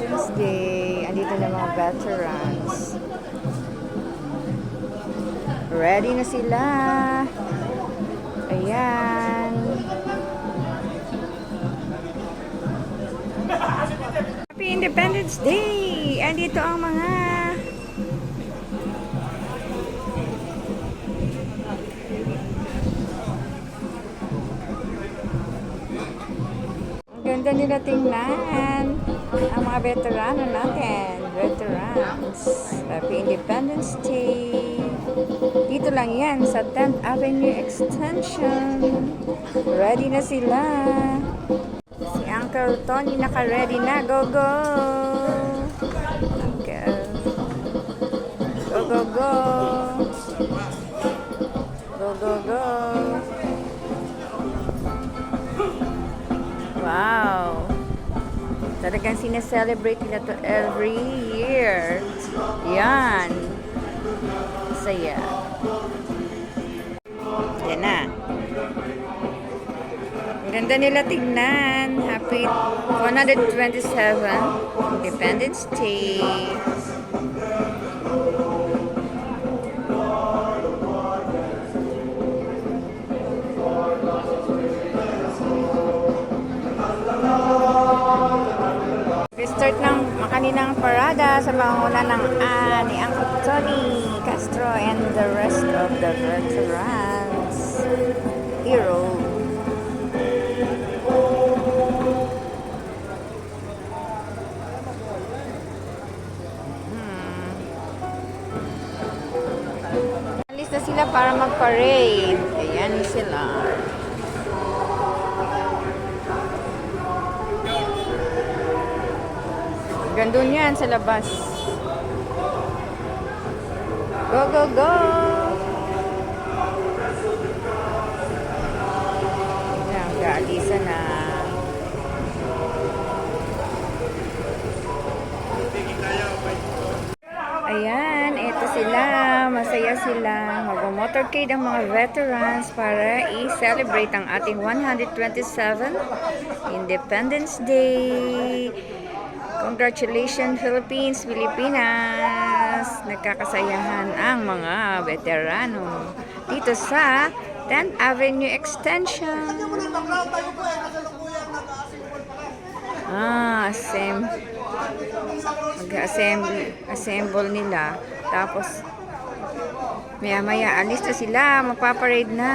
Independence Day. Andito na mga veterans. Ready na sila. Ayan. Happy Independence Day! Andito ang mga ganda nila tingnan. Ang mga veterano natin. Veterans. Happy Independence Day. Dito lang yan sa 10th Avenue Extension. Ready na sila. Si Uncle Tony naka-ready na. Go, go! Uncle. Go, go, go! Go, go, go! Wow! Talagang sineselebrate nila to every year. Yan. Saya. Yan na. Ang ganda nila tignan. Happy 127 Independence Day. Start ng makaninang parada sa panguna ng ni Uncle Tony Castro and the rest of the veterans. Hero. Alis na sila para mag-parade. Ayan sila. Gandun yan sa labas. Go, go, go! Ayan, gaalisa na. Ayan, eto sila. Masaya sila. Mag-motorcade ang mga veterans para i-celebrate ang ating 127 Independence Day. Congratulations Philippines, Pilipinas! Nagkakasayahan ang mga veterano dito sa 10th Avenue Extension. Mag-assemble nila. Tapos maya-maya alis na sila, magpaparade na.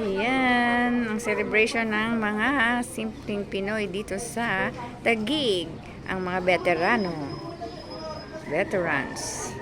Ayan, ang celebration ng mga simpleng Pinoy dito sa Taguig, ang mga veterano, veterans.